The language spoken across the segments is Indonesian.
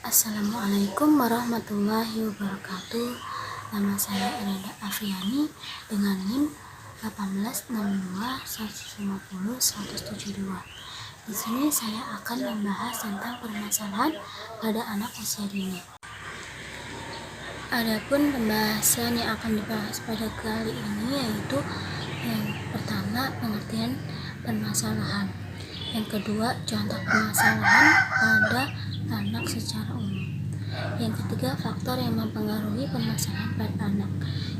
Assalamualaikum warahmatullahi wabarakatuh. Nama saya Erenda Afriani dengan NIM 1862150 Di sini saya akan membahas tentang permasalahan pada anak usia dini. Adapun pembahasan yang akan dibahas pada kali ini yaitu yang pertama, pengertian permasalahan. Yang kedua, contoh permasalahan pada anak secara umum. Yang ketiga, faktor yang mempengaruhi permasalahan pada anak.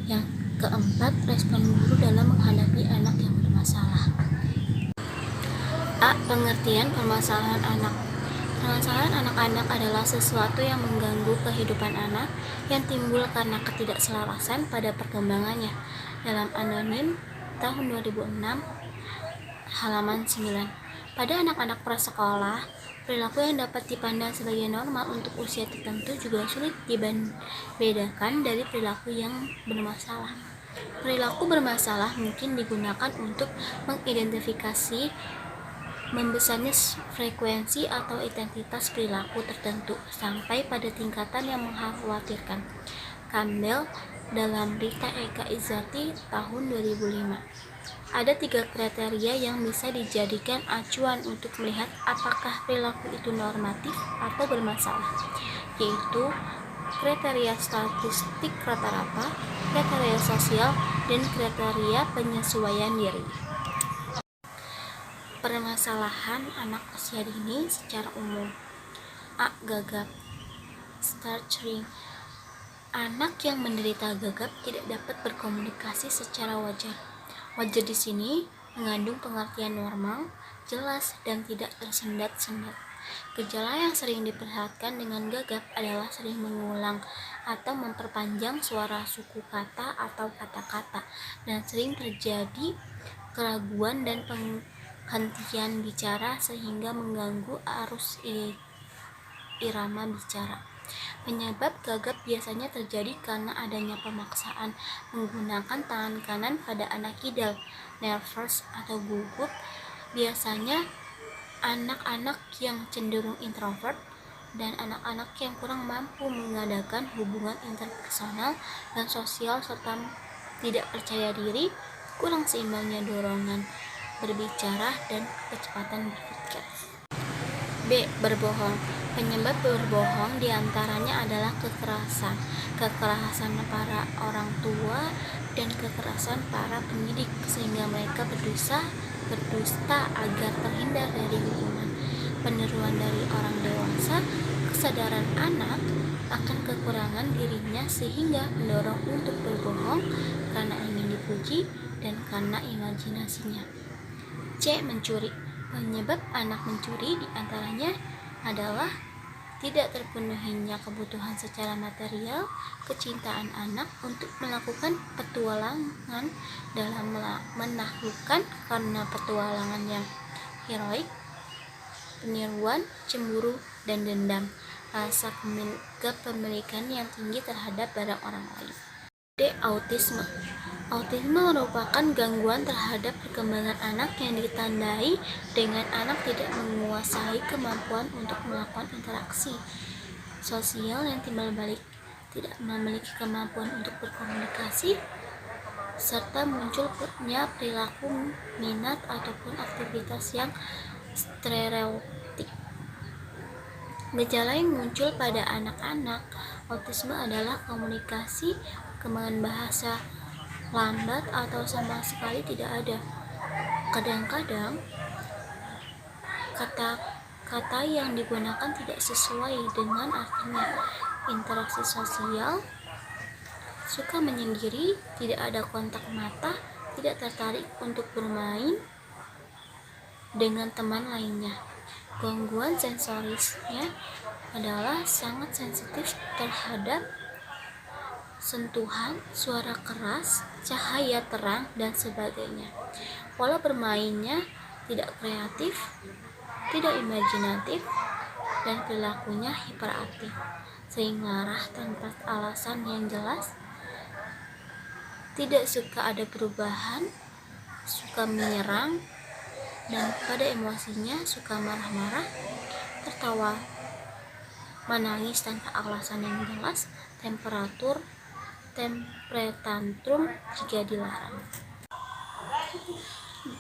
Yang keempat, respon guru dalam menghadapi anak yang bermasalah. A. Pengertian permasalahan anak. Permasalahan anak-anak adalah sesuatu yang mengganggu kehidupan anak yang timbul karena ketidakselarasan pada perkembangannya. Dalam Anonim tahun 2006 halaman 9. Pada anak-anak prasekolah, perilaku yang dapat dipandang sebagai normal untuk usia tertentu juga sulit dibedakan dari perilaku yang bermasalah. Perilaku bermasalah mungkin digunakan untuk mengidentifikasi membesarnya frekuensi atau intensitas perilaku tertentu sampai pada tingkatan yang mengkhawatirkan. Campbell dalam Rita Eka Izzati tahun 2005. Ada 3 kriteria yang bisa dijadikan acuan untuk melihat apakah perilaku itu normatif atau bermasalah, yaitu kriteria statistik rata-rata, kriteria sosial, dan kriteria penyesuaian diri. Permasalahan anak usia dini secara umum. A. Gagap. Stuttering. Anak yang menderita gagap tidak dapat berkomunikasi secara wajar. Wajar di sini mengandung pengertian normal, jelas, dan tidak tersendat-sendat. Gejala yang sering diperlihatkan dengan gagap adalah sering mengulang atau memperpanjang suara suku kata atau kata-kata, dan sering terjadi keraguan dan penghentian bicara sehingga mengganggu arus irama bicara. Penyebab gagap biasanya terjadi karena adanya pemaksaan menggunakan tangan kanan pada anak kidal, nervous atau gugup. Biasanya anak-anak yang cenderung introvert dan anak-anak yang kurang mampu mengadakan hubungan interpersonal dan sosial serta tidak percaya diri, kurang seimbangnya dorongan berbicara dan kecepatan berpikir. B. Berbohong. Penyebab berbohong diantaranya adalah kekerasan para orang tua dan kekerasan para pendidik sehingga mereka berdusta agar terhindar dari hukuman. Peniruan dari orang dewasa, kesadaran anak akan kekurangan dirinya sehingga mendorong untuk berbohong karena ingin dipuji dan karena imajinasinya. C. Mencuri. Penyebab anak mencuri diantaranya adalah tidak terpenuhinya kebutuhan secara material, kecintaan anak untuk melakukan petualangan dalam menaklukkan karena petualangan yang heroik, peniruan, cemburu, dan dendam, rasa kepemilikan yang tinggi terhadap barang orang lain. D. Autisme. Autisme merupakan gangguan terhadap perkembangan anak yang ditandai dengan anak tidak menguasai kemampuan untuk melakukan interaksi sosial yang timbal balik, tidak memiliki kemampuan untuk berkomunikasi, serta munculnya perilaku, minat, ataupun aktivitas yang stereotip. Gejala yang muncul pada anak-anak autisme adalah komunikasi, perkembangan bahasa lambat atau sama sekali tidak ada. Kadang-kadang kata-kata yang digunakan tidak sesuai dengan artinya. Interaksi sosial, suka menyendiri, tidak ada kontak mata, tidak tertarik untuk bermain dengan teman lainnya. Gangguan sensorisnya adalah sangat sensitif terhadap sentuhan, suara keras, cahaya terang, dan sebagainya. Pola bermainnya tidak kreatif, tidak imajinatif, dan perilakunya hiperaktif, sering marah tanpa alasan yang jelas, tidak suka ada perubahan, suka menyerang, dan pada emosinya suka marah-marah, tertawa menangis tanpa alasan yang jelas, tantrum jika dilarang.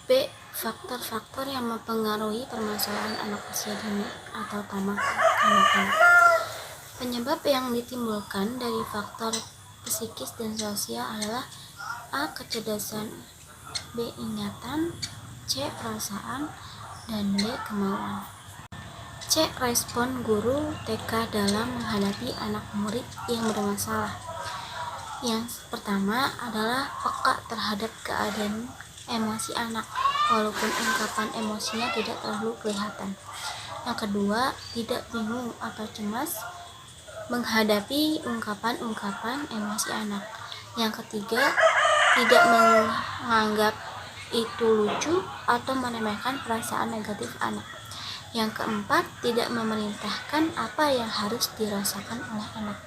B. Faktor-faktor yang mempengaruhi permasalahan anak usia dini atau tamak kanak-kanak. Penyebab yang ditimbulkan dari faktor psikis dan sosial adalah A. Kecerdasan, B. Ingatan, C. Perasaan, dan D. Kemauan. C. Respon guru TK dalam menghadapi anak murid yang bermasalah. Yang pertama adalah peka terhadap keadaan emosi anak, walaupun ungkapan emosinya tidak terlalu kelihatan. Yang kedua, tidak bingung atau cemas menghadapi ungkapan-ungkapan emosi anak. Yang ketiga, tidak menganggap itu lucu atau meremehkan perasaan negatif anak. Yang keempat, tidak memerintahkan apa yang harus dirasakan oleh anak.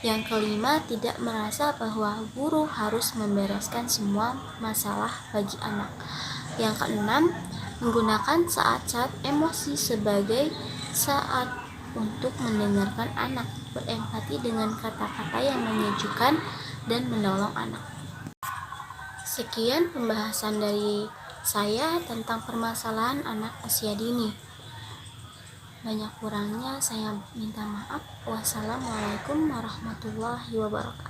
Yang kelima, tidak merasa bahwa guru harus membereskan semua masalah bagi anak. Yang keenam, menggunakan saat-saat emosi sebagai saat untuk mendengarkan anak, berempati dengan kata-kata yang menyejukkan dan menolong anak. Sekian pembahasan dari saya tentang permasalahan anak usia dini. Banyak kurangnya saya minta maaf. Wassalamualaikum warahmatullahi wabarakatuh.